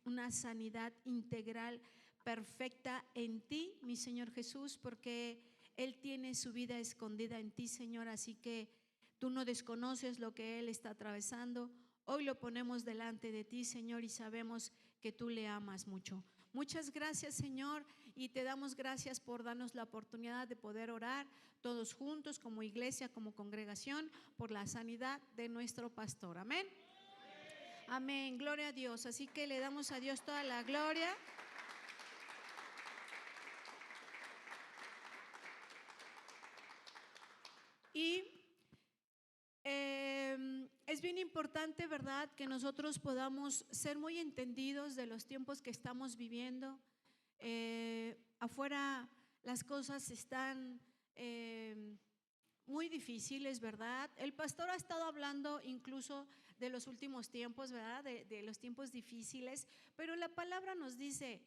una sanidad integral, perfecta en ti, mi Señor Jesús, porque Él tiene su vida escondida en ti, Señor, así que tú no desconoces lo que Él está atravesando. Hoy lo ponemos delante de ti, Señor, y sabemos que tú le amas mucho. Muchas gracias, Señor, y te damos gracias por darnos la oportunidad de poder orar todos juntos como iglesia, como congregación, por la sanidad de nuestro pastor. Amén. Amén, gloria a Dios. Así que le damos a Dios toda la gloria. Y es bien importante, ¿verdad?, que nosotros podamos ser muy entendidos de los tiempos que estamos viviendo. Afuera las cosas están muy difíciles, ¿verdad? El pastor ha estado hablando incluso de los últimos tiempos, ¿verdad? De los tiempos difíciles, pero la palabra nos dice,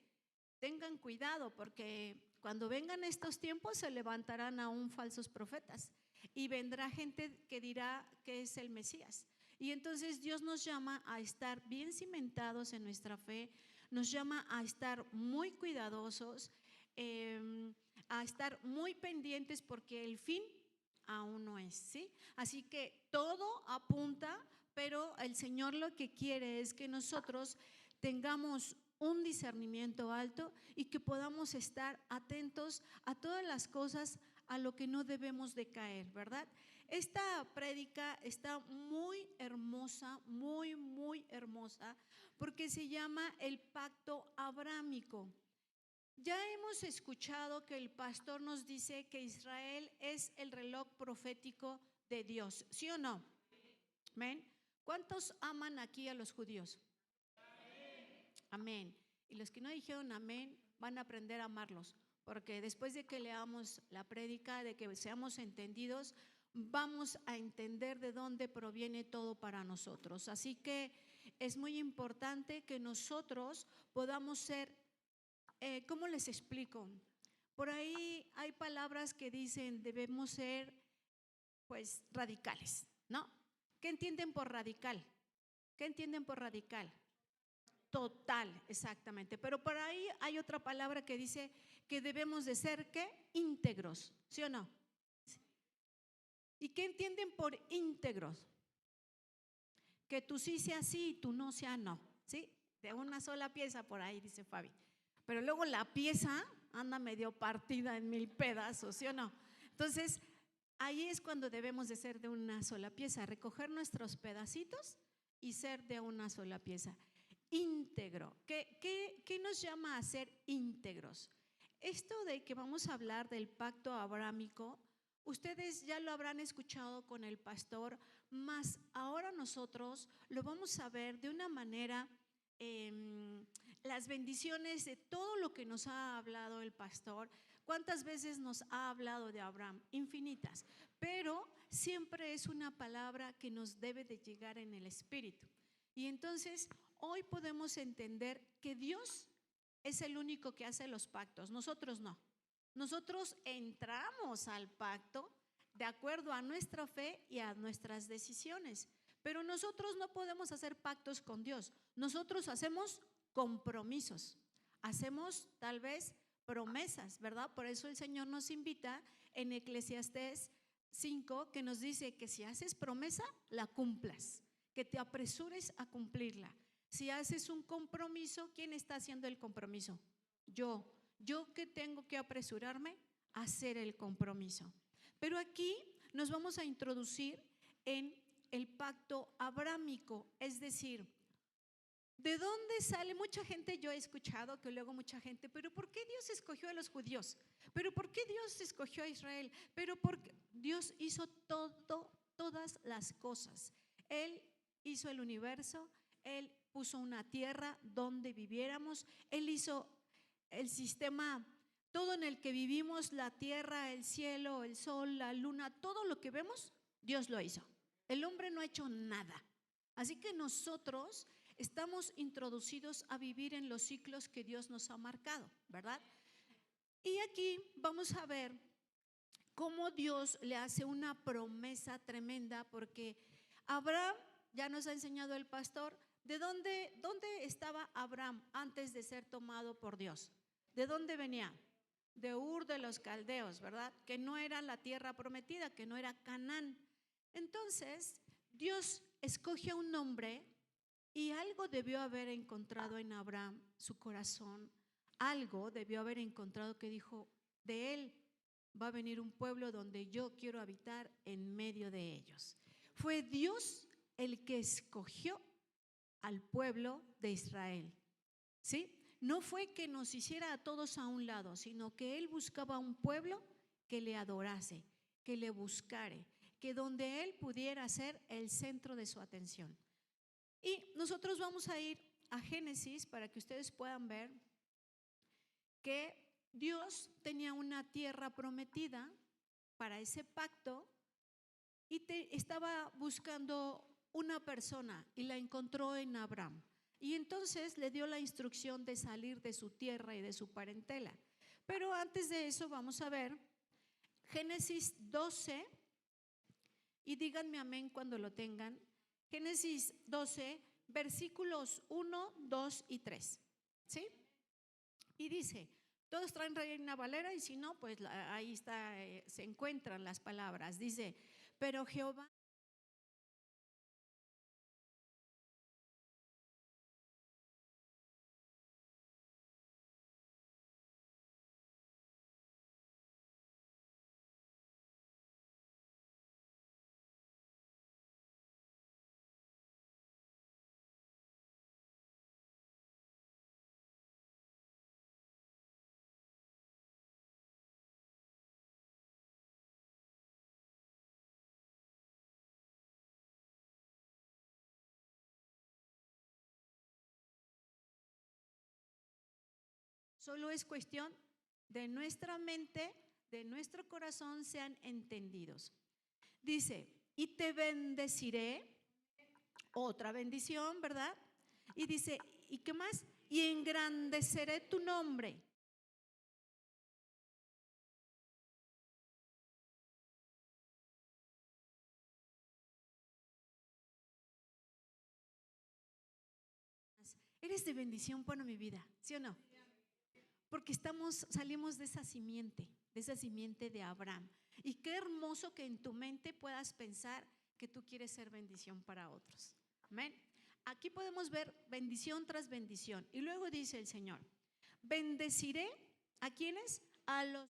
tengan cuidado porque cuando vengan estos tiempos se levantarán aún falsos profetas y vendrá gente que dirá que es el Mesías. Y entonces Dios nos llama a estar bien cimentados en nuestra fe, nos llama a estar muy cuidadosos, a estar muy pendientes porque el fin aún no es, ¿sí? Así que todo apunta, pero el Señor lo que quiere es que nosotros tengamos un discernimiento alto y que podamos estar atentos a todas las cosas a lo que no debemos de caer, ¿verdad? Esta prédica está muy hermosa, muy hermosa, porque se llama el pacto abrámico. Ya hemos escuchado que el pastor nos dice que Israel es el reloj profético de Dios, ¿sí o no? Amén. ¿Cuántos aman aquí a los judíos? Amén. Y los que no dijeron amén van a aprender a amarlos, porque después de que leamos la prédica, de que seamos entendidos, vamos a entender de dónde proviene todo para nosotros. Así que es muy importante que nosotros podamos ser, ¿cómo les explico? Por ahí hay palabras que dicen debemos ser pues radicales, ¿no? ¿Qué entienden por radical? ¿Qué entienden por radical? Total, exactamente. Pero por ahí hay otra palabra que dice que debemos de ser, ¿qué? Íntegros, ¿sí o no? ¿Y qué entienden por íntegros? Que tú sí sea sí y tú no sea no, ¿sí? De una sola pieza por ahí, dice Fabi. Pero luego la pieza anda medio partida en 1000 pedazos, ¿sí o no? Entonces, ahí es cuando debemos de ser de una sola pieza, recoger nuestros pedacitos y ser de una sola pieza. Íntegro. ¿Qué nos llama a ser íntegros? Esto de que vamos a hablar del pacto abrámico, ustedes ya lo habrán escuchado con el pastor, mas ahora nosotros lo vamos a ver de una manera, las bendiciones de todo lo que nos ha hablado el pastor. ¿Cuántas veces nos ha hablado de Abraham? Infinitas, pero siempre es una palabra que nos debe de llegar en el espíritu. Y entonces hoy podemos entender que Dios es el único que hace los pactos, nosotros no. Nosotros entramos al pacto de acuerdo a nuestra fe y a nuestras decisiones, pero nosotros no podemos hacer pactos con Dios. Nosotros hacemos compromisos, hacemos tal vez promesas, ¿verdad? Por eso el Señor nos invita en Eclesiastés 5, que nos dice que si haces promesa, la cumplas, que te apresures a cumplirla. Si haces un compromiso, ¿quién está haciendo el compromiso? Yo que tengo que apresurarme a hacer el compromiso. Pero aquí nos vamos a introducir en el pacto abrámico, es decir, ¿de dónde sale? Mucha gente, yo he escuchado que luego mucha gente, pero ¿por qué Dios escogió a los judíos? ¿Pero por qué Dios escogió a Israel? ¿Pero por qué? Dios hizo todas las cosas. Él hizo el universo, Él puso una tierra donde viviéramos, Él hizo el sistema, todo en el que vivimos, la tierra, el cielo, el sol, la luna, todo lo que vemos, Dios lo hizo. El hombre no ha hecho nada. Así que nosotros estamos introducidos a vivir en los ciclos que Dios nos ha marcado, ¿verdad? Y aquí vamos a ver cómo Dios le hace una promesa tremenda, porque Abraham, ya nos ha enseñado el pastor, ¿de dónde estaba Abraham antes de ser tomado por Dios? ¿De dónde venía? De Ur de los Caldeos, ¿verdad? Que no era la tierra prometida, que no era Canaán. Entonces, Dios escoge a un hombre y algo debió haber encontrado en Abraham, su corazón. Algo debió haber encontrado que dijo, de él va a venir un pueblo donde yo quiero habitar en medio de ellos. Fue Dios el que escogió al pueblo de Israel, ¿sí? No fue que nos hiciera a todos a un lado, sino que él buscaba un pueblo que le adorase, que le buscare, que donde él pudiera ser el centro de su atención. Y nosotros vamos a ir a Génesis para que ustedes puedan ver que Dios tenía una tierra prometida para ese pacto y estaba buscando una persona y la encontró en Abraham. Y entonces le dio la instrucción de salir de su tierra y de su parentela. Pero antes de eso vamos a ver Génesis 12, y díganme amén cuando lo tengan. Génesis 12, versículos 1, 2 y 3. ¿Sí? Y dice, todos traen Reina Valera y si no, pues ahí está, se encuentran las palabras. Dice, pero Jehová solo es cuestión de nuestra mente, de nuestro corazón sean entendidos. Dice, y te bendeciré, otra bendición, ¿verdad? Y dice, ¿y qué más? Y engrandeceré tu nombre. Eres de bendición para mi vida, ¿sí o no? Porque salimos de esa simiente de Abraham. Y qué hermoso que en tu mente puedas pensar que tú quieres ser bendición para otros. Amén. Aquí podemos ver bendición tras bendición. Y luego dice el Señor, bendeciré a quienes, a los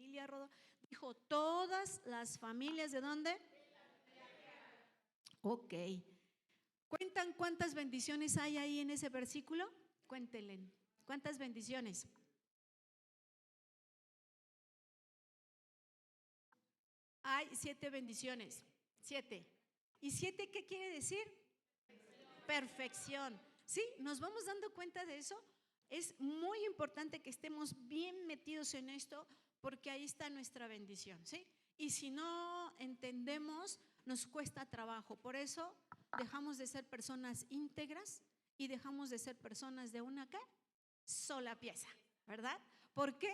familia, dijo todas las familias de dónde. Ok. ¿Cuentan cuántas bendiciones hay ahí en ese versículo? Cuéntenle. ¿Cuántas bendiciones? Hay 7 bendiciones. 7. ¿Y 7 qué quiere decir? Perfección. ¿Sí? ¿Nos vamos dando cuenta de eso? Es muy importante que estemos bien metidos en esto porque ahí está nuestra bendición, ¿sí? Y si no entendemos, nos cuesta trabajo. Por eso dejamos de ser personas íntegras y dejamos de ser personas de una ¿qué? Sola pieza, ¿verdad? ¿Por qué?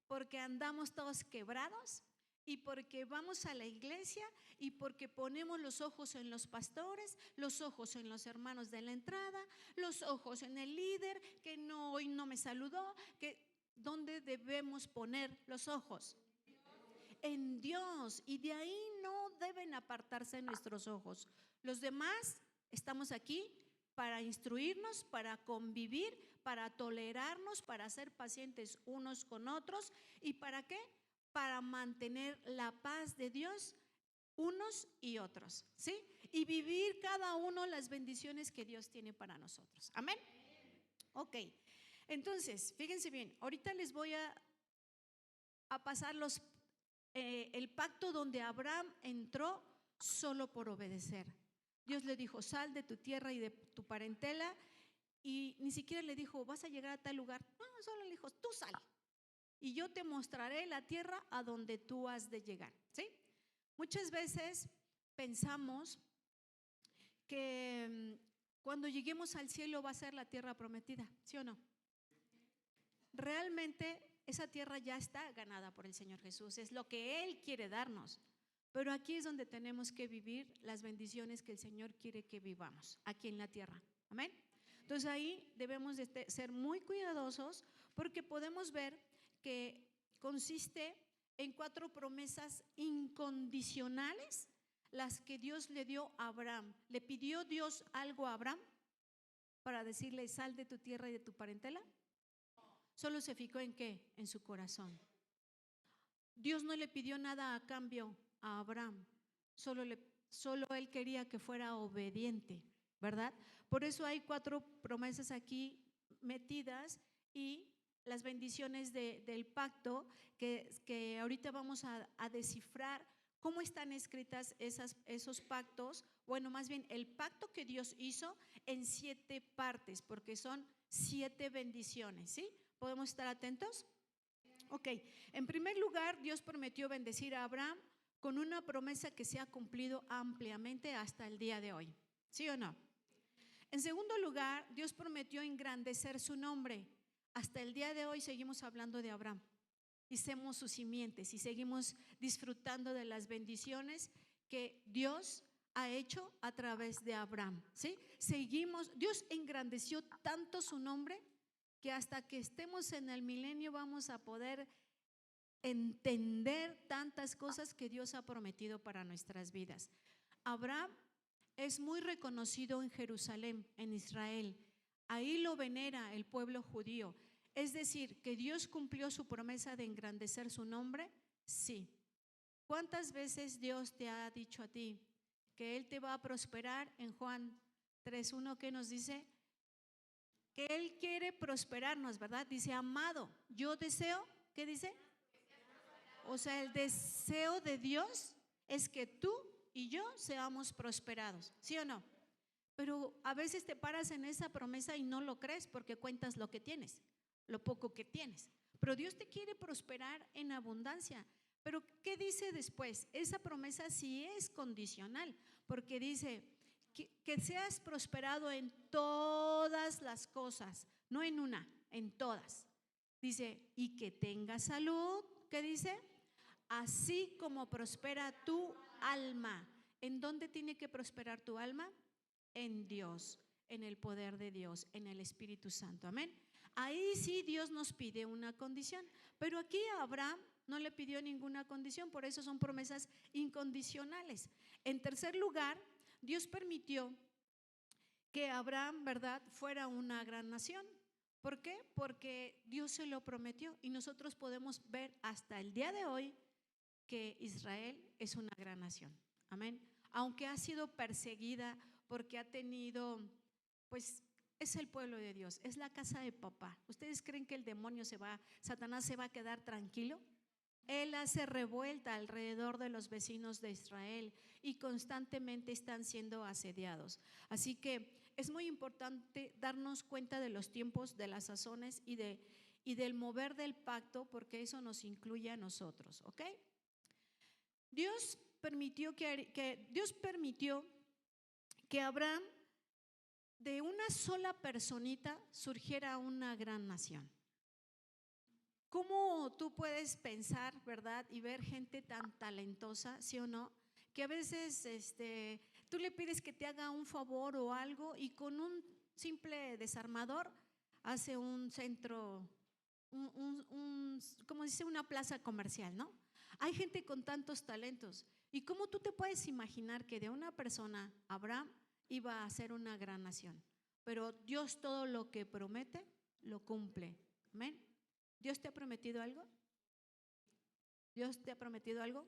Porque andamos todos quebrados y porque vamos a la iglesia y porque ponemos los ojos en los pastores, los ojos en los hermanos de la entrada, los ojos en el líder que no, hoy no me saludó, que ¿dónde debemos poner los ojos? En Dios, y de ahí no deben apartarse nuestros ojos. Los demás estamos aquí para instruirnos, para convivir, para tolerarnos, para ser pacientes unos con otros. ¿Y para qué? Para mantener la paz de Dios unos y otros, ¿sí? Y vivir cada uno las bendiciones que Dios tiene para nosotros. Amén. Ok, entonces, fíjense bien, ahorita les voy a pasar el pacto donde Abraham entró solo por obedecer. Dios le dijo, sal de tu tierra y de tu parentela, y ni siquiera le dijo, vas a llegar a tal lugar. No, solo le dijo, tú sal. y yo te mostraré la tierra a donde tú has de llegar. ¿Sí? Muchas veces pensamos que cuando lleguemos al cielo va a ser la tierra prometida, ¿sí o no? Realmente esa tierra ya está ganada por el Señor Jesús, es lo que Él quiere darnos. Pero aquí es donde tenemos que vivir las bendiciones que el Señor quiere que vivamos, aquí en la tierra. Amén. Entonces ahí debemos de ser muy cuidadosos porque podemos ver que consiste en 4 promesas incondicionales las que Dios le dio a Abraham. ¿Le pidió Dios algo a Abraham para decirle sal de tu tierra y de tu parentela? Solo se fijó en qué, en su corazón. Dios no le pidió nada a cambio a Abraham, solo él quería que fuera obediente, ¿verdad? Por eso hay 4 promesas aquí metidas y las bendiciones del pacto que ahorita vamos a descifrar cómo están escritas esos pactos. Bueno, más bien el pacto que Dios hizo en 7 partes, porque son 7 bendiciones, ¿sí? ¿Podemos estar atentos? Ok, en primer lugar, Dios prometió bendecir a Abraham con una promesa que se ha cumplido ampliamente hasta el día de hoy, ¿sí o no? En segundo lugar, Dios prometió engrandecer su nombre. Hasta el día de hoy seguimos hablando de Abraham y somos sus simientes y seguimos disfrutando de las bendiciones que Dios ha hecho a través de Abraham, ¿sí? Dios engrandeció tanto su nombre que hasta que estemos en el milenio vamos a poder entender tantas cosas que Dios ha prometido para nuestras vidas. Abraham es muy reconocido en Jerusalén, en Israel. Ahí lo venera el pueblo judío. Es decir, que Dios cumplió su promesa de engrandecer su nombre. Sí. ¿Cuántas veces Dios te ha dicho a ti que Él te va a prosperar? En Juan 3:1, ¿qué nos dice? Que Él quiere prosperarnos, ¿verdad? Dice, amado, yo deseo, ¿qué dice? O sea, el deseo de Dios es que tú y yo seamos prosperados, ¿sí o no? Pero a veces te paras en esa promesa y no lo crees porque cuentas lo que tienes, lo poco que tienes. Pero Dios te quiere prosperar en abundancia. Pero ¿qué dice después? Esa promesa sí es condicional, porque dice que seas prosperado en todas las cosas, no en una, en todas. Dice, y que tengas salud, ¿qué dice? Así como prospera tu alma. ¿En dónde tiene que prosperar tu alma? En Dios, en el poder de Dios, en el Espíritu Santo. Amén. Ahí sí Dios nos pide una condición, pero aquí a Abraham no le pidió ninguna condición, por eso son promesas incondicionales. En tercer lugar, Dios permitió que Abraham, ¿verdad?, fuera una gran nación. ¿Por qué? Porque Dios se lo prometió y nosotros podemos ver hasta el día de hoy que Israel es una gran nación. Amén. Aunque ha sido perseguida porque ha tenido, pues es el pueblo de Dios, es la casa de papá. ¿Ustedes creen que el demonio Satanás se va a quedar tranquilo? Él hace revuelta alrededor de los vecinos de Israel y constantemente están siendo asediados. Así que es muy importante darnos cuenta de los tiempos, de las sazones y del mover del pacto, porque eso nos incluye a nosotros, ¿ok? Dios permitió que Abraham, de una sola personita, surgiera una gran nación. ¿Cómo tú puedes pensar, verdad, y ver gente tan talentosa, sí o no, que a veces tú le pides que te haga un favor o algo y con un simple desarmador hace un centro, como dice, una plaza comercial, ¿no? Hay gente con tantos talentos. ¿Y cómo tú te puedes imaginar que de una persona, Abraham, iba a ser una gran nación? Pero Dios todo lo que promete, lo cumple. Amén. ¿Dios te ha prometido algo? ¿Dios te ha prometido algo?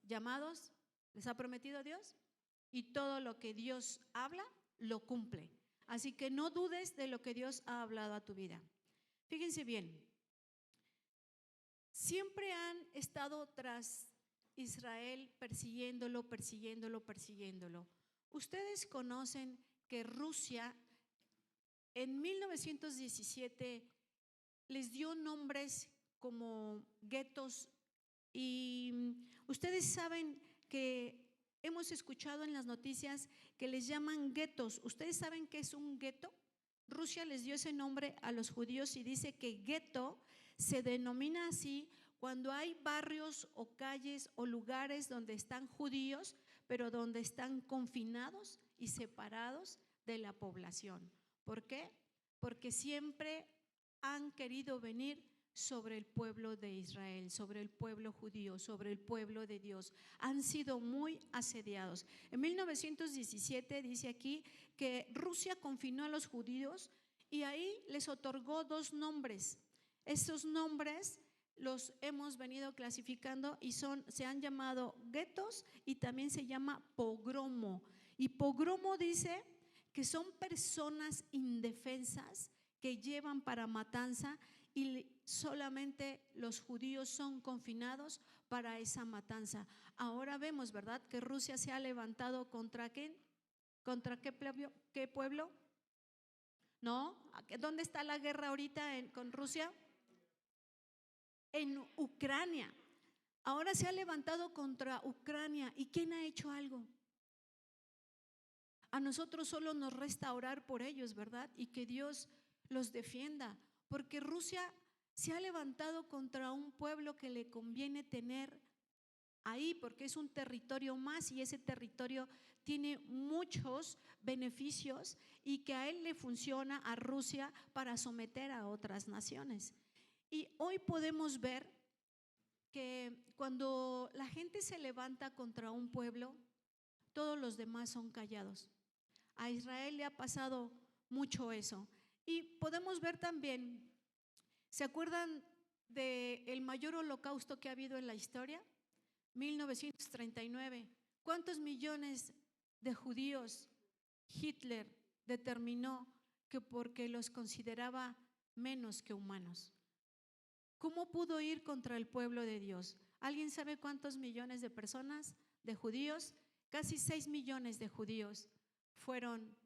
¿Llamados? ¿Les ha prometido Dios? Y todo lo que Dios habla, lo cumple. Así que no dudes de lo que Dios ha hablado a tu vida. Fíjense bien, siempre han estado tras Israel persiguiéndolo. Ustedes conocen que Rusia en 1917 les dio nombres como guetos. Y ustedes saben que hemos escuchado en las noticias que les llaman guetos. ¿Ustedes saben qué es un gueto? Rusia les dio ese nombre a los judíos y dice que gueto se denomina así cuando hay barrios o calles o lugares donde están judíos, pero donde están confinados y separados de la población. ¿Por qué? Porque siempre han querido venir sobre el pueblo de Israel, sobre el pueblo judío, sobre el pueblo de Dios. Han sido muy asediados. En 1917 dice aquí que Rusia confinó a los judíos y ahí les otorgó 2 nombres. Esos nombres los hemos venido clasificando y se han llamado guetos y también se llama pogromo. Y pogromo dice que son personas indefensas que llevan para matanza y solamente los judíos son confinados para esa matanza. Ahora vemos, ¿verdad?, que Rusia se ha levantado ¿contra quién? ¿Contra qué pueblo? ¿No? ¿Dónde está la guerra ahorita con Rusia? En Ucrania. Ahora se ha levantado contra Ucrania. ¿Y quién ha hecho algo? A nosotros solo nos resta orar por ellos, ¿verdad? Y que Dios los defienda, porque Rusia se ha levantado contra un pueblo que le conviene tener ahí, porque es un territorio más y ese territorio tiene muchos beneficios y que a él le funciona, a Rusia, para someter a otras naciones. Y hoy podemos ver que cuando la gente se levanta contra un pueblo, todos los demás son callados. A Israel le ha pasado mucho eso. Y podemos ver también, ¿se acuerdan del mayor holocausto que ha habido en la historia? 1939. ¿Cuántos millones de judíos Hitler determinó que porque los consideraba menos que humanos? ¿Cómo pudo ir contra el pueblo de Dios? ¿Alguien sabe cuántos millones de personas, de judíos? Casi 6 millones de judíos fueron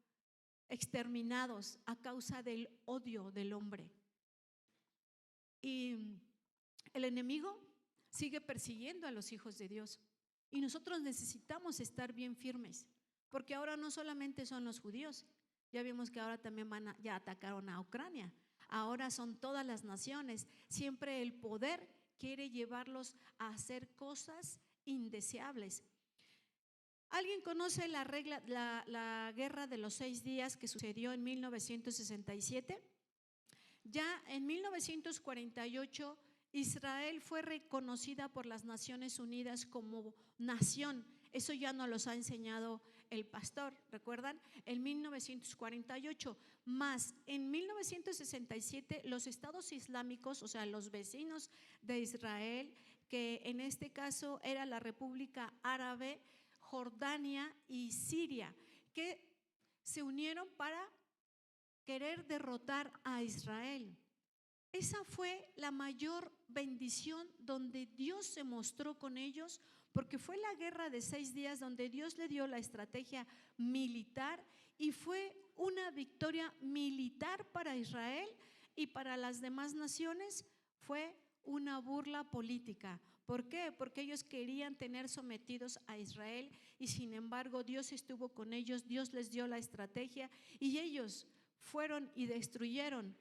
exterminados a causa del odio del hombre. Y el enemigo sigue persiguiendo a los hijos de Dios. Y nosotros necesitamos estar bien firmes, porque ahora no solamente son los judíos, ya vimos que ahora también ya atacaron a Ucrania. Ahora son todas las naciones. Siempre el poder quiere llevarlos a hacer cosas indeseables. ¿Alguien conoce la guerra de los 6 días que sucedió en 1967? Ya en 1948 Israel fue reconocida por las Naciones Unidas como nación. Eso ya nos los ha enseñado el pastor, ¿recuerdan? En 1948, más en 1967 los estados islámicos, o sea, los vecinos de Israel, que en este caso era la República Árabe, Jordania y Siria, que se unieron para querer derrotar a Israel. Esa fue la mayor bendición donde Dios se mostró con ellos, porque fue la guerra de 6 días donde Dios le dio la estrategia militar y fue una victoria militar para Israel, y para las demás naciones fue una burla política. ¿Por qué? Porque ellos querían tener sometidos a Israel y sin embargo Dios estuvo con ellos, Dios les dio la estrategia y ellos fueron y destruyeron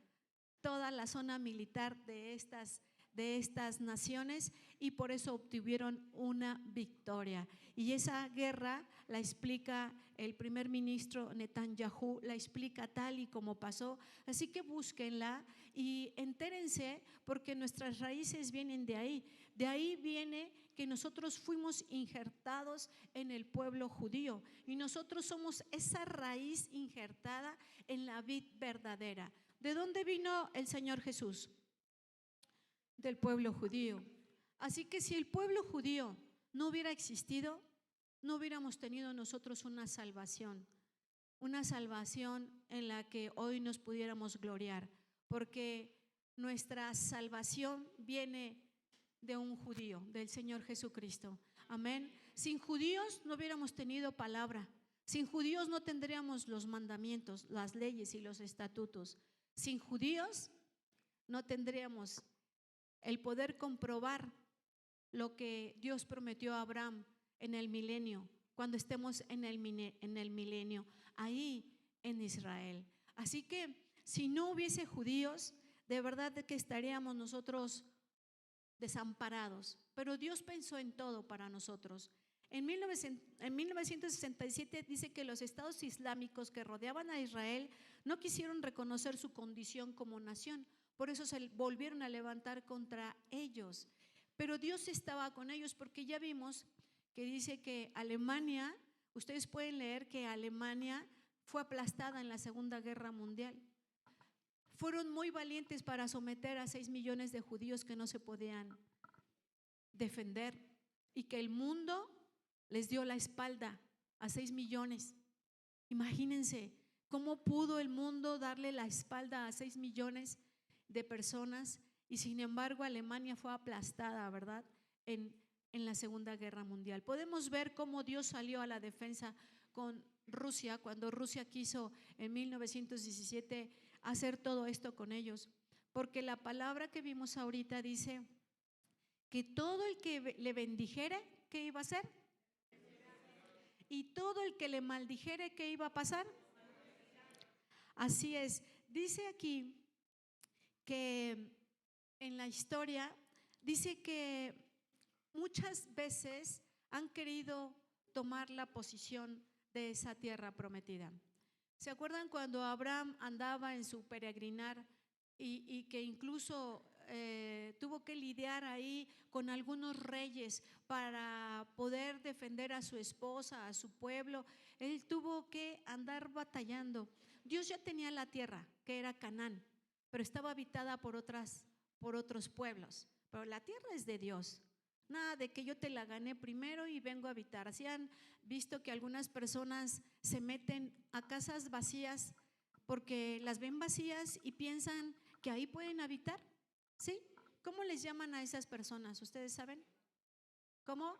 toda la zona militar de estas naciones y por eso obtuvieron una victoria. Y esa guerra la explica el primer ministro Netanyahu, la explica tal y como pasó. Así que búsquenla y entérense, porque nuestras raíces vienen de ahí. De ahí viene que nosotros fuimos injertados en el pueblo judío y nosotros somos esa raíz injertada en la vid verdadera. ¿De dónde vino el Señor Jesús? Del pueblo judío. Así que si el pueblo judío no hubiera existido, no hubiéramos tenido nosotros una salvación en la que hoy nos pudiéramos gloriar, porque nuestra salvación viene de un judío, del Señor Jesucristo. Amén. Sin judíos no hubiéramos tenido palabra. Sin judíos no tendríamos los mandamientos, las leyes y los estatutos. Sin judíos no tendríamos el poder comprobar lo que Dios prometió a Abraham en el milenio, cuando estemos en el milenio, ahí en Israel. Así que si no hubiese judíos, de verdad que estaríamos nosotros desamparados, pero Dios pensó en todo para nosotros. En 1967 dice que los estados islámicos que rodeaban a Israel no quisieron reconocer su condición como nación, por eso se volvieron a levantar contra ellos. Pero Dios estaba con ellos, porque ya vimos que dice que Alemania, ustedes pueden leer que Alemania fue aplastada en la Segunda Guerra Mundial. Fueron muy valientes para someter a 6 millones de judíos que no se podían defender, y que el mundo les dio la espalda a 6 millones. Imagínense cómo pudo el mundo darle la espalda a 6 millones de personas, y sin embargo Alemania fue aplastada, ¿verdad? En la Segunda Guerra Mundial. Podemos ver cómo Dios salió a la defensa con Rusia, cuando Rusia quiso en 1917 hacer todo esto con ellos, porque la palabra que vimos ahorita dice que todo el que le bendijere, ¿qué iba a hacer? Y todo el que le maldijere, ¿qué iba a pasar? Así es. Dice aquí que en la historia, dice que muchas veces han querido tomar la posición de esa tierra prometida. ¿Se acuerdan cuando Abraham andaba en su peregrinar y que incluso tuvo que lidiar ahí con algunos reyes para poder defender a su esposa, a su pueblo? Él tuvo que andar batallando. Dios ya tenía la tierra, que era Canaán, pero estaba habitada por otros pueblos. Pero la tierra es de Dios. Nada de que yo te la gané primero y vengo a habitar. Así han visto que algunas personas se meten a casas vacías porque las ven vacías y piensan que ahí pueden habitar. ¿Sí? ¿Cómo les llaman a esas personas? ¿Ustedes saben? ¿Cómo?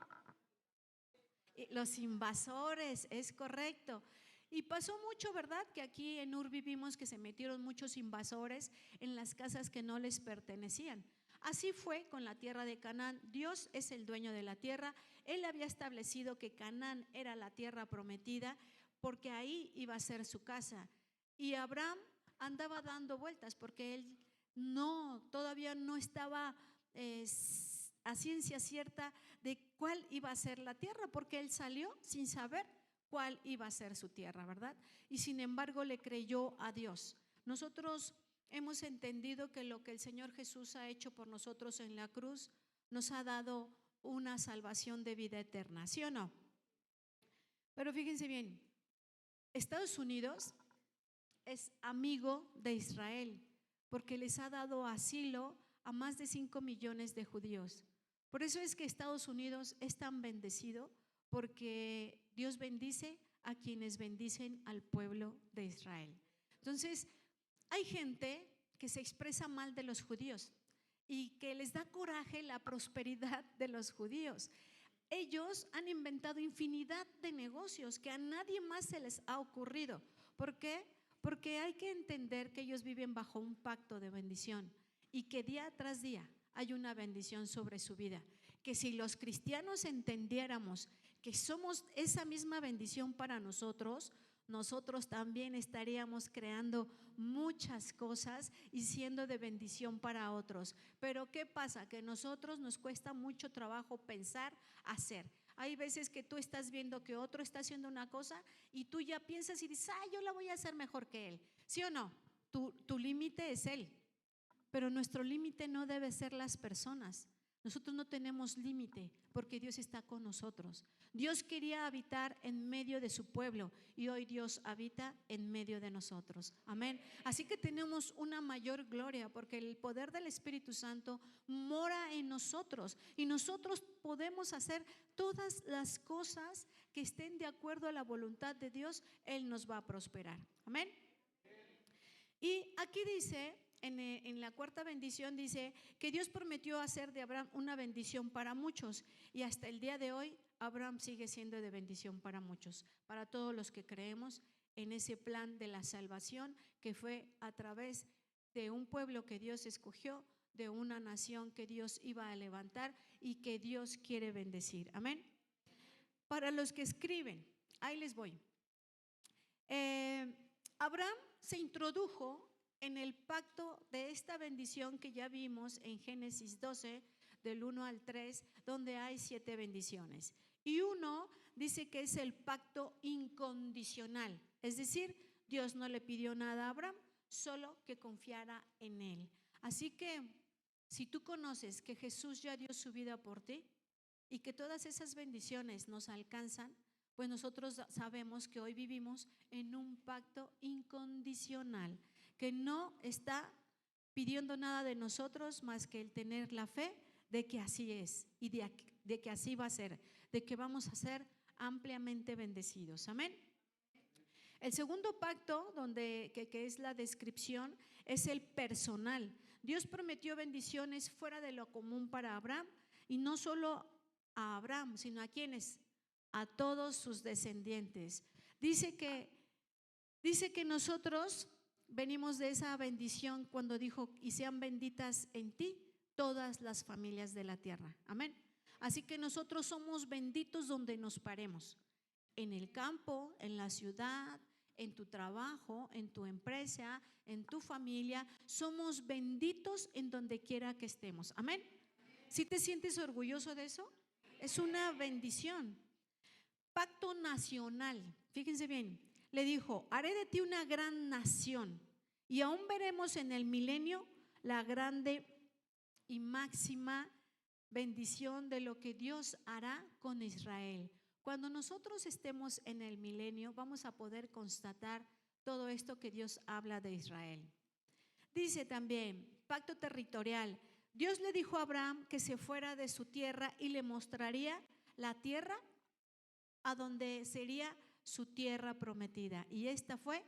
Los invasores, es correcto. Y pasó mucho, ¿verdad? Que aquí en Ur vivimos que se metieron muchos invasores en las casas que no les pertenecían. Así fue con la tierra de Canaán. Dios es el dueño de la tierra. Él había establecido que Canaán era la tierra prometida, porque ahí iba a ser su casa. Y Abraham andaba dando vueltas porque él todavía no estaba a ciencia cierta de cuál iba a ser la tierra, porque él salió sin saber cuál iba a ser su tierra, ¿verdad? Y sin embargo le creyó a Dios. Nosotros hemos entendido que lo que el Señor Jesús ha hecho por nosotros en la cruz nos ha dado una salvación de vida eterna, ¿sí o no? Pero fíjense bien, Estados Unidos es amigo de Israel porque les ha dado asilo a más de 5 millones de judíos. Por eso es que Estados Unidos es tan bendecido, porque Dios bendice a quienes bendicen al pueblo de Israel. Entonces, hay gente que se expresa mal de los judíos y que les da coraje la prosperidad de los judíos. Ellos han inventado infinidad de negocios que a nadie más se les ha ocurrido. ¿Por qué? Porque hay que entender que ellos viven bajo un pacto de bendición y que día tras día hay una bendición sobre su vida. Que si los cristianos entendiéramos que somos esa misma bendición para nosotros, nosotros también estaríamos creando muchas cosas y siendo de bendición para otros. Pero ¿qué pasa? Que a nosotros nos cuesta mucho trabajo pensar, hacer. Hay veces que tú estás viendo que otro está haciendo una cosa y tú ya piensas y dices, yo la voy a hacer mejor que él. ¿Sí o no? Tu límite es él, pero nuestro límite no debe ser las personas. Nosotros no tenemos límite porque Dios está con nosotros. Dios quería habitar en medio de su pueblo y hoy Dios habita en medio de nosotros. Amén. Así que tenemos una mayor gloria porque el poder del Espíritu Santo mora en nosotros y nosotros podemos hacer todas las cosas que estén de acuerdo a la voluntad de Dios. Él nos va a prosperar. Amén. Y aquí dice, en la cuarta bendición dice que Dios prometió hacer de Abraham una bendición para muchos, y hasta el día de hoy Abraham sigue siendo de bendición para muchos, para todos los que creemos en ese plan de la salvación que fue a través de un pueblo que Dios escogió, de una nación que Dios iba a levantar y que Dios quiere bendecir. Amén. Para los que escriben, ahí les voy. Abraham se introdujo en el pacto de esta bendición que ya vimos en Génesis 12, del 1 al 3, donde hay 7 bendiciones. Y uno dice que es el pacto incondicional, es decir, Dios no le pidió nada a Abraham, solo que confiara en él. Así que si tú conoces que Jesús ya dio su vida por ti y que todas esas bendiciones nos alcanzan, pues nosotros sabemos que hoy vivimos en un pacto incondicional, que no está pidiendo nada de nosotros más que el tener la fe de que así es y de que así va a ser, de que vamos a ser ampliamente bendecidos. Amén. El segundo pacto, que es la descripción, es el personal. Dios prometió bendiciones fuera de lo común para Abraham, y no solo a Abraham, sino a quienes, a todos sus descendientes. Dice que nosotros venimos de esa bendición cuando dijo: y sean benditas en ti todas las familias de la tierra. Amén. Así que nosotros somos benditos donde nos paremos, en el campo, en la ciudad, en tu trabajo, en tu empresa, en tu familia. Somos benditos en donde quiera que estemos. Amén. ¿Sí te sientes orgulloso de eso? Es una bendición. Pacto nacional, fíjense bien, le dijo: haré de ti una gran nación, y aún veremos en el milenio la grande y máxima bendición de lo que Dios hará con Israel. Cuando nosotros estemos en el milenio, vamos a poder constatar todo esto que Dios habla de Israel. Dice también, pacto territorial. Dios le dijo a Abraham que se fuera de su tierra y le mostraría la tierra a donde sería su tierra prometida, y esta fue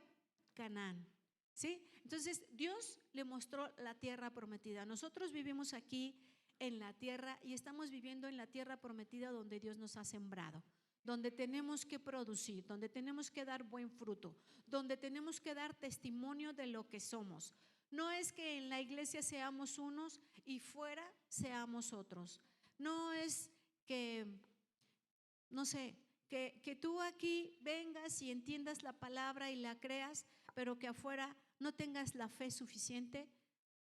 Canaán. ¿Sí? Entonces Dios le mostró la tierra prometida. Nosotros vivimos aquí en la tierra y estamos viviendo en la tierra prometida donde Dios nos ha sembrado, donde tenemos que producir, donde tenemos que dar buen fruto, donde tenemos que dar testimonio de lo que somos. No es que en la iglesia seamos unos y fuera seamos otros. No es que, no sé, que tú aquí vengas y entiendas la palabra y la creas, pero que afuera no tengas la fe suficiente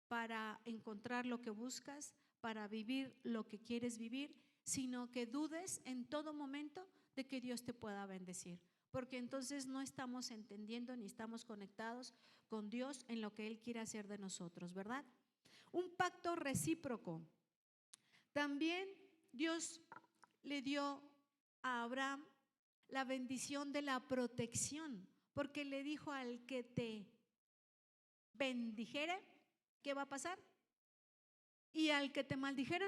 para encontrar lo que buscas, para vivir lo que quieres vivir, sino que dudes en todo momento de que Dios te pueda bendecir, porque entonces no estamos entendiendo ni estamos conectados con Dios en lo que Él quiere hacer de nosotros, ¿verdad? Un pacto recíproco. También Dios le dio a Abraham la bendición de la protección, porque le dijo: al que te bendijere, ¿qué va a pasar? Y al que te maldijera.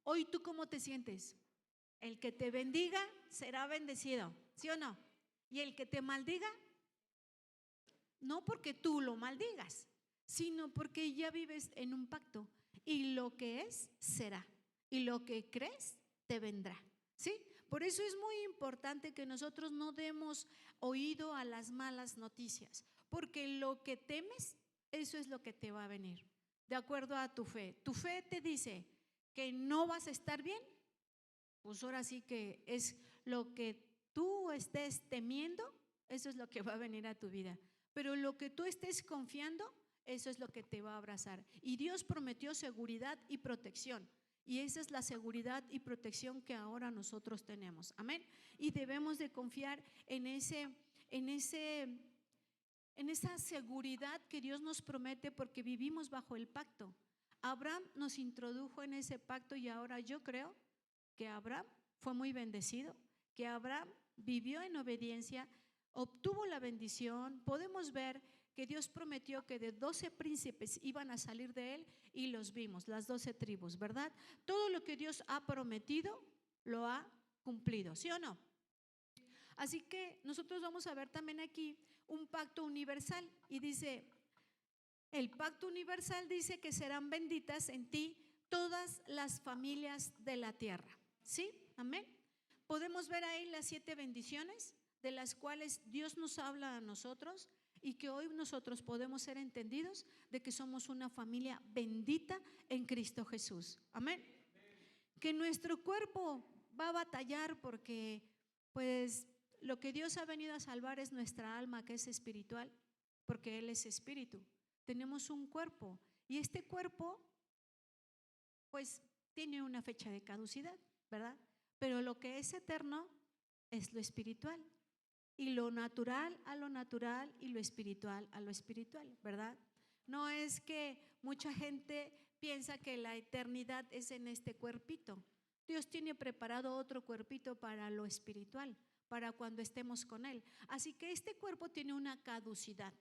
Hoy, ¿tú cómo te sientes? El que te bendiga será bendecido, ¿sí o no? Y el que te maldiga, no porque tú lo maldigas, sino porque ya vives en un pacto, y lo que es, será, y lo que crees, te vendrá. ¿Sí? Por eso es muy importante que nosotros no demos oído a las malas noticias, porque lo que temes, eso es lo que te va a venir, de acuerdo a tu fe. Tu fe te dice que no vas a estar bien, pues ahora sí que es lo que tú estés temiendo, eso es lo que va a venir a tu vida. Pero lo que tú estés confiando, eso es lo que te va a abrazar. Y Dios prometió seguridad y protección. Y esa es la seguridad y protección que ahora nosotros tenemos. Amén. Y debemos de confiar en esa seguridad que Dios nos promete, porque vivimos bajo el pacto. Abraham nos introdujo en ese pacto, y ahora yo creo que Abraham fue muy bendecido, que Abraham vivió en obediencia, obtuvo la bendición. Podemos ver que Dios prometió que de 12 príncipes iban a salir de él, y los vimos, las 12 tribus, ¿verdad? Todo lo que Dios ha prometido lo ha cumplido, ¿sí o no? Así que nosotros vamos a ver también aquí un pacto universal, y dice, el pacto universal dice que serán benditas en ti todas las familias de la tierra. ¿Sí? Amén. Podemos ver ahí las 7 bendiciones de las cuales Dios nos habla a nosotros, y que hoy nosotros podemos ser entendidos de que somos una familia bendita en Cristo Jesús. Amén. Que nuestro cuerpo va a batallar porque pues lo que Dios ha venido a salvar es nuestra alma, que es espiritual, porque Él es espíritu. Tenemos un cuerpo y este cuerpo pues tiene una fecha de caducidad, ¿verdad? Pero lo que es eterno es lo espiritual, y lo natural a lo natural y lo espiritual a lo espiritual, ¿verdad? No es que mucha gente piensa que la eternidad es en este cuerpito. Dios tiene preparado otro cuerpito para lo espiritual, para cuando estemos con Él. Así que este cuerpo tiene una caducidad,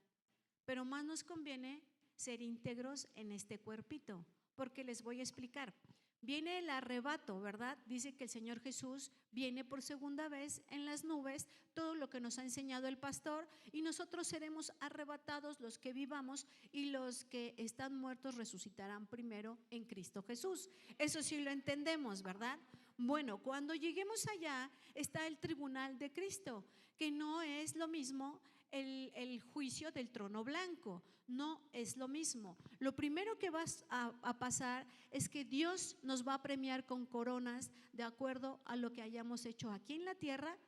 pero más nos conviene ser íntegros en este cuerpito, porque les voy a explicar. Viene el arrebato, ¿verdad? Dice que el Señor Jesús viene por segunda vez en las nubes, todo lo que nos ha enseñado el pastor, y nosotros seremos arrebatados los que vivamos, y los que están muertos resucitarán primero en Cristo Jesús. Eso sí lo entendemos, ¿verdad? Bueno, cuando lleguemos allá está el tribunal de Cristo, que no es lo mismo el juicio del trono blanco, no es lo mismo. Lo primero que va a pasar es que Dios nos va a premiar con coronas de acuerdo a lo que hayamos hecho aquí en la tierra,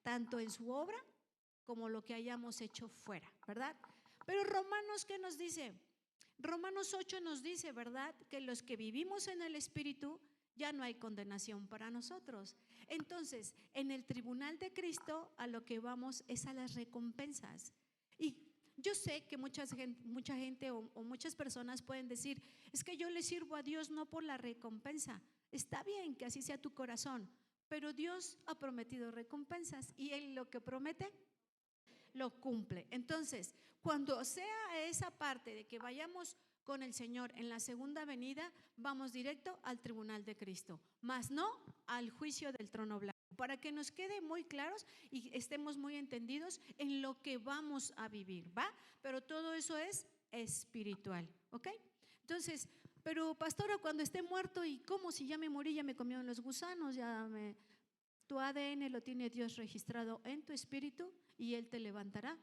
tanto en su obra como lo que hayamos hecho fuera, ¿verdad? Pero Romanos, ¿qué nos dice? Romanos 8 nos dice, ¿verdad?, que los que vivimos en el Espíritu ya no hay condenación para nosotros. Entonces, en el tribunal de Cristo a lo que vamos es a las recompensas. Y yo sé que mucha gente o muchas personas pueden decir, es que yo le sirvo a Dios no por la recompensa. Está bien que así sea tu corazón, pero Dios ha prometido recompensas y Él lo que promete lo cumple. Entonces, cuando sea esa parte de que vayamos con el Señor en la segunda venida, vamos directo al tribunal de Cristo, más no al juicio del trono blanco, para que nos quede muy claros y estemos muy entendidos en lo que vamos a vivir, ¿va? Pero todo eso es espiritual, ¿ok? Entonces, pero pastora, cuando esté muerto, ¿y cómo? Si ya me morí, ya me comieron los gusanos, tu ADN lo tiene Dios registrado en tu espíritu y Él te levantará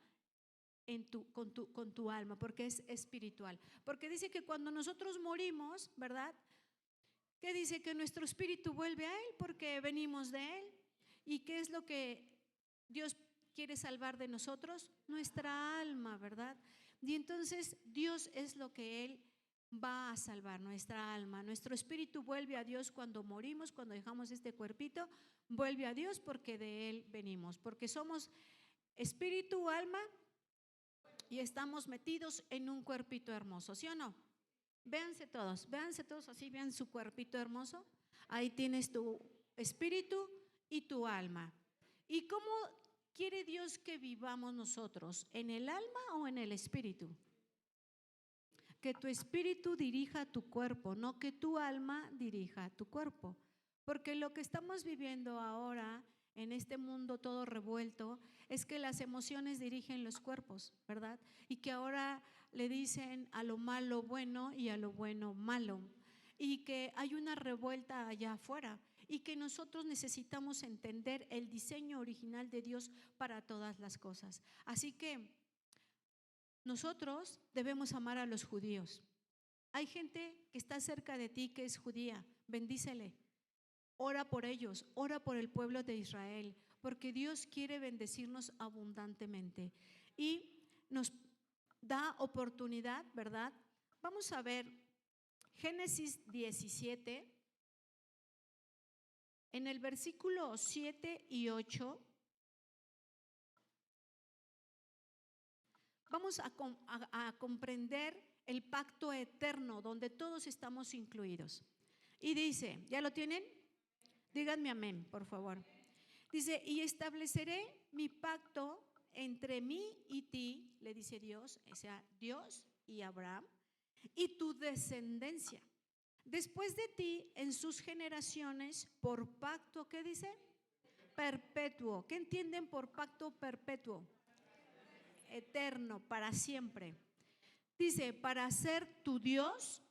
con tu alma, porque es espiritual. Porque dice que cuando nosotros morimos, ¿verdad?, que dice que nuestro espíritu vuelve a Él porque venimos de Él. ¿Y qué es lo que Dios quiere salvar de nosotros? Nuestra alma, ¿verdad? Y entonces Dios es lo que Él va a salvar, nuestra alma. Nuestro espíritu vuelve a Dios cuando morimos, cuando dejamos este cuerpito, vuelve a Dios porque de Él venimos, porque somos espíritu, alma, y estamos metidos en un cuerpito hermoso, ¿sí o no? Véanse todos así, vean su cuerpito hermoso. Ahí tienes tu espíritu y tu alma. ¿Y cómo quiere Dios que vivamos nosotros? ¿En el alma o en el espíritu? Que tu espíritu dirija tu cuerpo, no que tu alma dirija tu cuerpo. Porque lo que estamos viviendo ahora en este mundo todo revuelto es que las emociones dirigen los cuerpos, ¿verdad? Y que ahora le dicen a lo malo bueno y a lo bueno malo. Y que hay una revuelta allá afuera y que nosotros necesitamos entender el diseño original de Dios para todas las cosas. Así que nosotros debemos amar a los judíos. Hay gente que está cerca de ti que es judía, bendícele. Ora por ellos, ora por el pueblo de Israel, porque Dios quiere bendecirnos abundantemente y nos da oportunidad, ¿verdad? Vamos a ver Génesis 17, en el versículo 7 y 8. Vamos a comprender el pacto eterno donde todos estamos incluidos. Y dice, ¿ya lo tienen? Díganme amén, por favor. Dice, y estableceré mi pacto entre mí y ti, le dice Dios, o sea, Dios y Abraham, y tu descendencia después de ti en sus generaciones por pacto, ¿qué dice? Perpetuo. ¿Qué entienden por pacto perpetuo? Eterno, para siempre. Dice, para ser tu Dios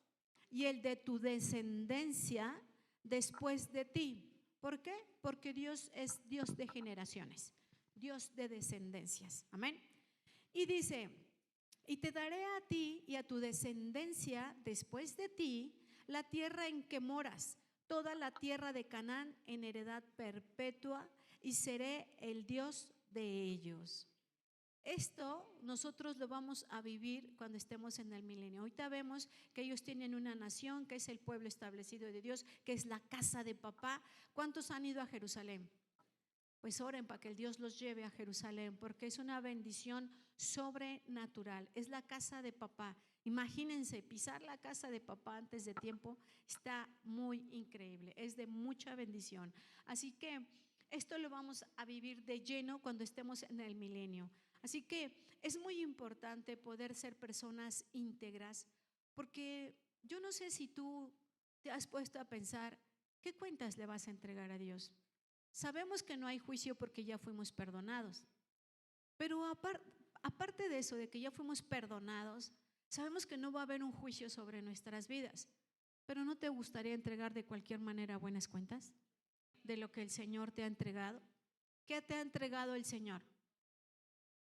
y el de tu descendencia después de ti. ¿Por qué? Porque Dios es Dios de generaciones, Dios de descendencias. Amén. Y dice, y te daré a ti y a tu descendencia después de ti la tierra en que moras, toda la tierra de Canaán en heredad perpetua, y seré el Dios de ellos. Esto nosotros lo vamos a vivir cuando estemos en el milenio. Ahorita vemos que ellos tienen una nación, que es el pueblo establecido de Dios, que es la casa de papá. ¿Cuántos han ido a Jerusalén? Pues oren para que el Dios los lleve a Jerusalén, porque es una bendición sobrenatural. Es la casa de papá. Imagínense, pisar la casa de papá antes de tiempo está muy increíble, es de mucha bendición. Así que esto lo vamos a vivir de lleno cuando estemos en el milenio. Así que es muy importante poder ser personas íntegras, porque yo no sé si tú te has puesto a pensar, ¿qué cuentas le vas a entregar a Dios? Sabemos que no hay juicio porque ya fuimos perdonados, pero aparte de eso, de que ya fuimos perdonados, sabemos que no va a haber un juicio sobre nuestras vidas. Pero ¿no te gustaría entregar de cualquier manera buenas cuentas de lo que el Señor te ha entregado? ¿Qué te ha entregado el Señor?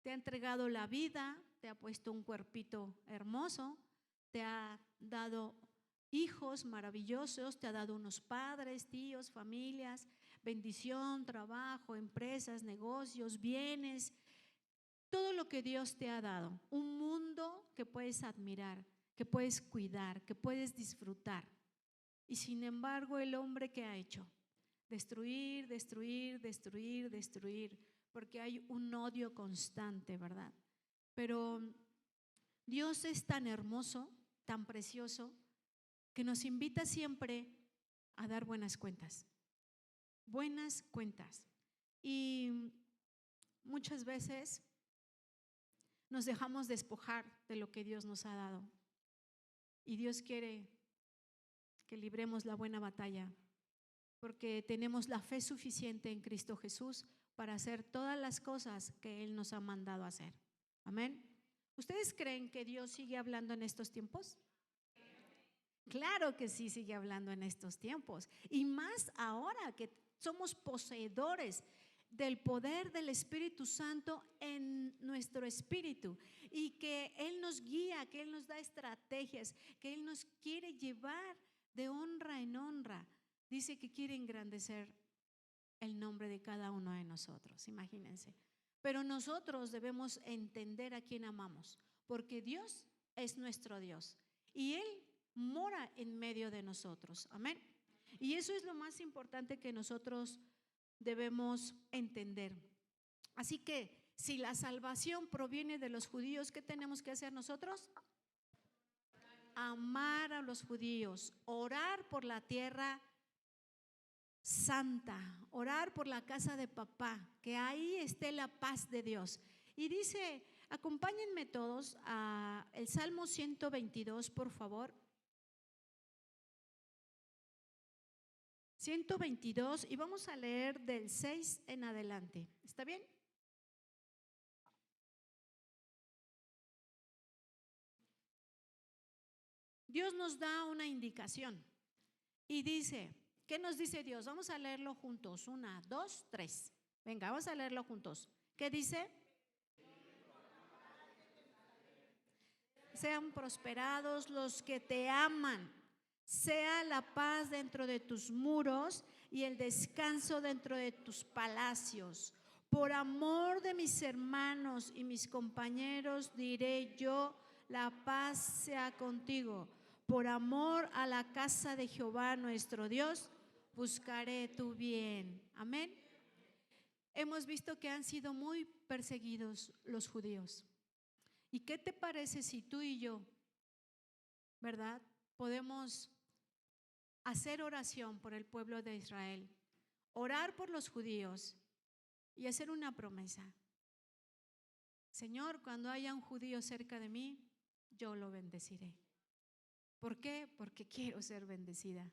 Te ha entregado la vida, te ha puesto un cuerpito hermoso, te ha dado hijos maravillosos, te ha dado unos padres, tíos, familias, bendición, trabajo, empresas, negocios, bienes, todo lo que Dios te ha dado, un mundo que puedes admirar, que puedes cuidar, que puedes disfrutar. Y sin embargo, el hombre, ¿qué ha hecho? Destruir, destruir, destruir, destruir, porque hay un odio constante, ¿verdad? Pero Dios es tan hermoso, tan precioso, que nos invita siempre a dar buenas cuentas. Buenas cuentas. Y muchas veces nos dejamos despojar de lo que Dios nos ha dado. Y Dios quiere que libremos la buena batalla, porque tenemos la fe suficiente en Cristo Jesús para hacer todas las cosas que Él nos ha mandado hacer. Amén. ¿Ustedes creen que Dios sigue hablando en estos tiempos? Claro que sí, sigue hablando en estos tiempos. Y más ahora que somos poseedores del poder del Espíritu Santo en nuestro espíritu, y que Él nos guía, que Él nos da estrategias, que Él nos quiere llevar de honra en honra. Dice que quiere engrandecer el nombre de cada uno de nosotros, imagínense. Pero nosotros debemos entender a quién amamos, porque Dios es nuestro Dios y Él mora en medio de nosotros. Amén. Y eso es lo más importante que nosotros debemos entender. Así que si la salvación proviene de los judíos, ¿qué tenemos que hacer nosotros? Amar a los judíos, orar por la tierra santa, orar por la casa de papá, que ahí esté la paz de Dios. Y dice, acompáñenme todos a el Salmo 122, por favor. 122, y vamos a leer del 6 en adelante. ¿Está bien? Dios nos da una indicación y dice, ¿qué nos dice Dios? Vamos a leerlo juntos. 1, 2, 3. Venga, vamos a leerlo juntos. ¿Qué dice? Sean prosperados los que te aman. Sea la paz dentro de tus muros y el descanso dentro de tus palacios. Por amor de mis hermanos y mis compañeros diré yo, la paz sea contigo. Por amor a la casa de Jehová nuestro Dios, buscaré tu bien. Amén. Hemos visto que han sido muy perseguidos los judíos. ¿Y qué te parece si tú y yo, verdad, podemos hacer oración por el pueblo de Israel, orar por los judíos y hacer una promesa? Señor, cuando haya un judío cerca de mí, yo lo bendeciré. ¿Por qué? Porque quiero ser bendecida.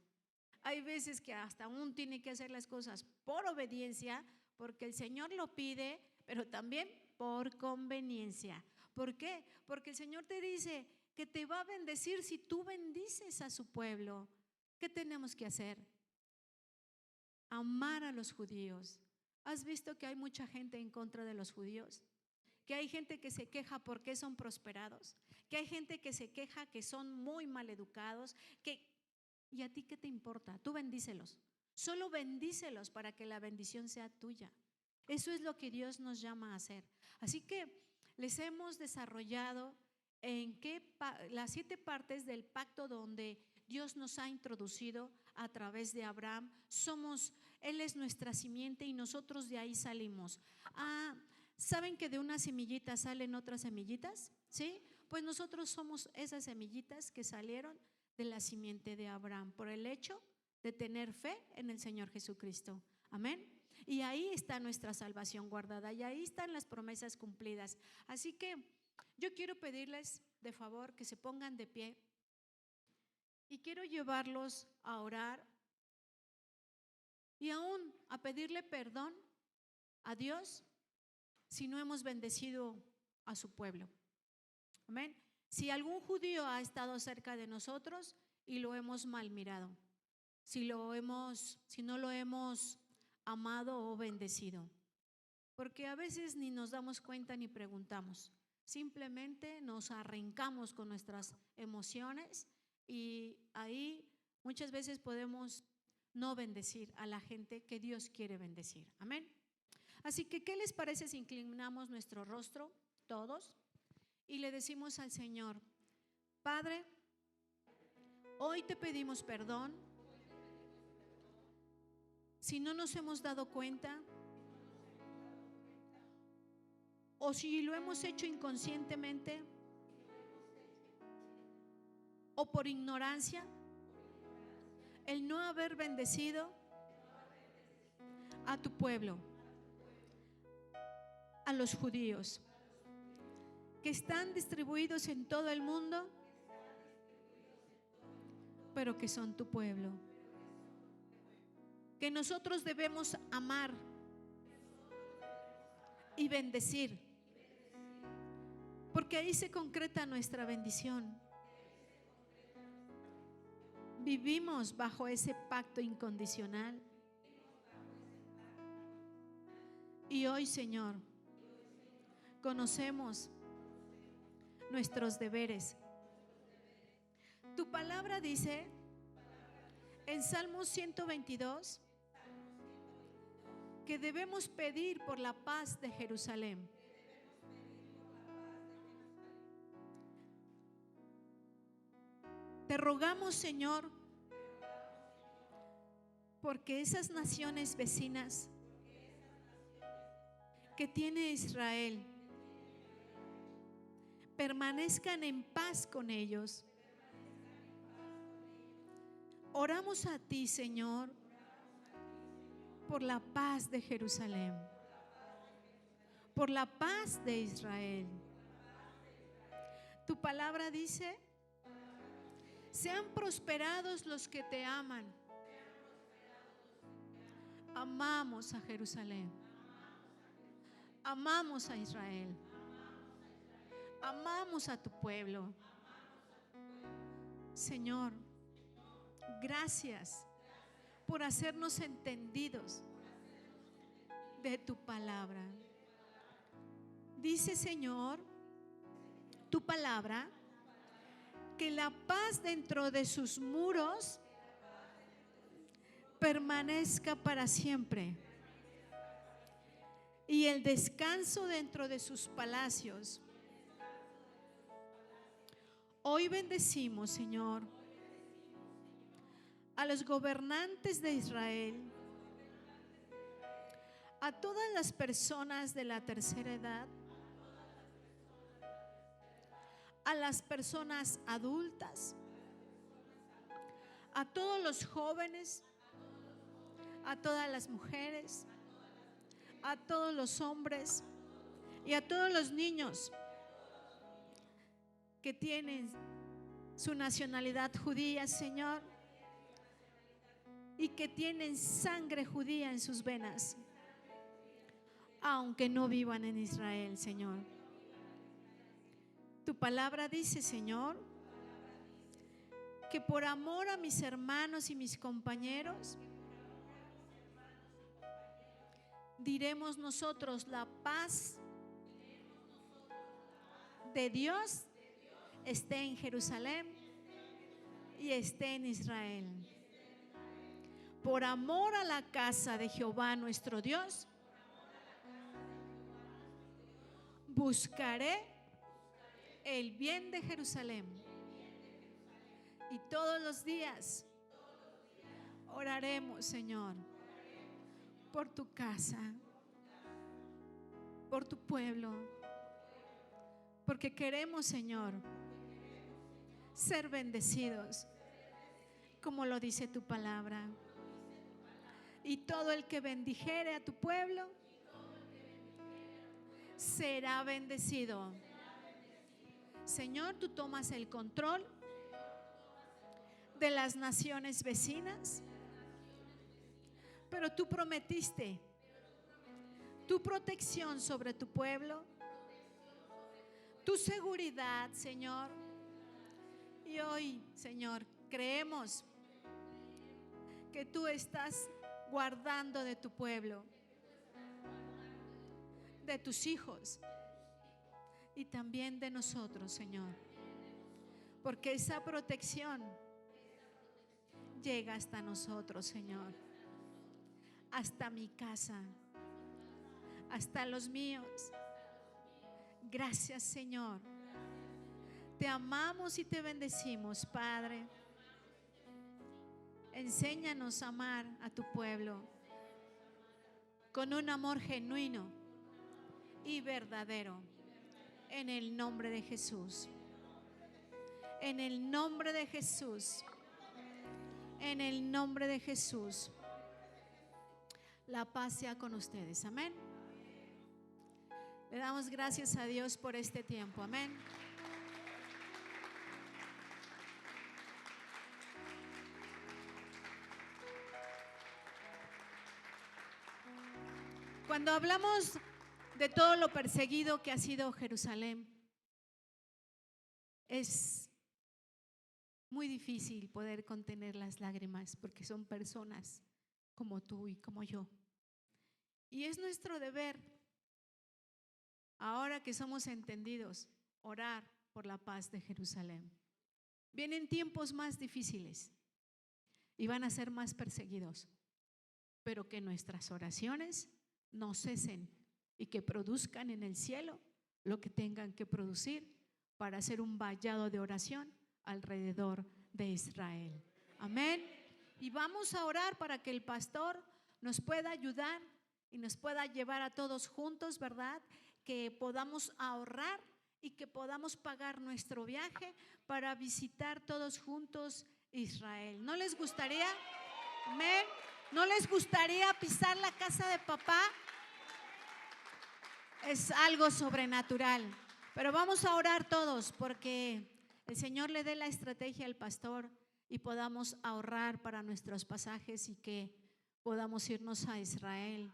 Hay veces que hasta uno tiene que hacer las cosas por obediencia, porque el Señor lo pide, pero también por conveniencia. ¿Por qué? Porque el Señor te dice que te va a bendecir si tú bendices a su pueblo. ¿Qué tenemos que hacer? Amar a los judíos. ¿Has visto que hay mucha gente en contra de los judíos? que hay gente que se queja porque son prosperados, que hay gente que se queja que son muy mal educados, ¿y a ti qué te importa? Tú bendícelos, solo bendícelos para que la bendición sea tuya. Eso es lo que Dios nos llama a hacer. Así que les hemos desarrollado las 7 partes del pacto donde Dios nos ha introducido a través de Abraham. Él es nuestra simiente y nosotros de ahí salimos. ¿Saben que de una semillita salen otras semillitas? ¿Sí? Pues nosotros somos esas semillitas que salieron de la simiente de Abraham por el hecho de tener fe en el Señor Jesucristo. Amén. Y ahí está nuestra salvación guardada y ahí están las promesas cumplidas. Así que yo quiero pedirles de favor que se pongan de pie y quiero llevarlos a orar y aún a pedirle perdón a Dios si no hemos bendecido a su pueblo. Amén. Si algún judío ha estado cerca de nosotros y lo hemos mal mirado, si no lo hemos amado o bendecido, porque a veces ni nos damos cuenta ni preguntamos, simplemente nos arrancamos con nuestras emociones y ahí muchas veces podemos no bendecir a la gente que Dios quiere bendecir. Amén. Así que, ¿qué les parece si inclinamos nuestro rostro todos y le decimos al Señor: Padre, hoy te pedimos perdón si no nos hemos dado cuenta o si lo hemos hecho inconscientemente o por ignorancia, el no haber bendecido a tu pueblo, a los judíos que están distribuidos en todo el mundo, pero que son tu pueblo, que nosotros debemos amar y bendecir, porque ahí se concreta nuestra bendición. Vivimos bajo ese pacto incondicional. Y hoy, Señor, conocemos nuestros deberes. Tu palabra dice en Salmo 122 que debemos pedir por la paz de Jerusalén. Te rogamos, Señor, porque esas naciones vecinas que tiene Israel permanezcan en paz con ellos. Oramos a ti, Señor, por la paz de Jerusalén, por la paz de Israel. Tu palabra dice: sean prosperados los que te aman. Amamos a Jerusalén, amamos a Israel, amamos a tu pueblo. Señor, gracias por hacernos entendidos de tu palabra. Dice, Señor, tu palabra, que la paz dentro de sus muros permanezca para siempre y el descanso dentro de sus palacios. Hoy bendecimos, Señor, a los gobernantes de Israel, a todas las personas de la tercera edad, a las personas adultas, a todos los jóvenes, a todas las mujeres, a todos los hombres y a todos los niños que tienen su nacionalidad judía, Señor, y que tienen sangre judía en sus venas, aunque no vivan en Israel, Señor. Tu palabra dice, Señor, que por amor a mis hermanos y mis compañeros, diremos nosotros la paz de Dios esté en Jerusalén y esté en Israel. Por amor a la casa de Jehová nuestro Dios, buscaré el bien de Jerusalén. Y todos los días oraremos, Señor, por tu casa, por tu pueblo, porque queremos, Señor, ser bendecidos, como lo dice tu palabra. Y todo el que bendijere a tu pueblo será bendecido. Señor, tú tomas el control de las naciones vecinas, pero tú prometiste tu protección sobre tu pueblo, tu seguridad, Señor. Y hoy, Señor, creemos que tú estás guardando de tu pueblo, de tus hijos y también de nosotros, Señor, porque esa protección llega hasta nosotros, Señor, hasta mi casa, hasta los míos. Gracias, Señor. Te amamos y te bendecimos, Padre. Enséñanos a amar a tu pueblo con un amor genuino y verdadero, en el nombre de Jesús. En el nombre de Jesús. En el nombre de Jesús. La paz sea con ustedes. Amén. Le damos gracias a Dios por este tiempo. Amén. Cuando hablamos de todo lo perseguido que ha sido Jerusalén, es muy difícil poder contener las lágrimas, porque son personas como tú y como yo. Y es nuestro deber, ahora que somos entendidos, orar por la paz de Jerusalén. Vienen tiempos más difíciles y van a ser más perseguidos, pero que nuestras oraciones no cesen y que produzcan en el cielo lo que tengan que producir para hacer un vallado de oración alrededor de Israel. Amén. Y vamos a orar para que el pastor nos pueda ayudar y nos pueda llevar a todos juntos, ¿verdad? Que podamos ahorrar y que podamos pagar nuestro viaje para visitar todos juntos Israel. ¿No les gustaría? Amén. ¿No les gustaría pisar la casa de papá? Es algo sobrenatural. Pero vamos a orar todos porque el Señor le dé la estrategia al pastor y podamos ahorrar para nuestros pasajes y que podamos irnos a Israel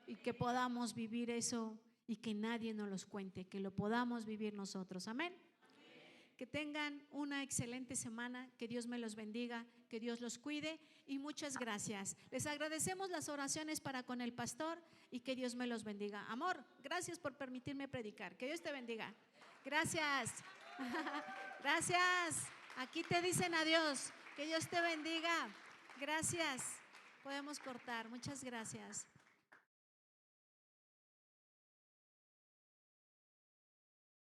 y que podamos vivir eso y que nadie nos los cuente, que lo podamos vivir nosotros. Amén. Que tengan una excelente semana, que Dios me los bendiga, que Dios los cuide y muchas gracias. Les agradecemos las oraciones para con el pastor y que Dios me los bendiga. Amor, gracias por permitirme predicar. Que Dios te bendiga. Gracias. Gracias. Aquí te dicen adiós. Que Dios te bendiga. Gracias. Podemos cortar. Muchas gracias.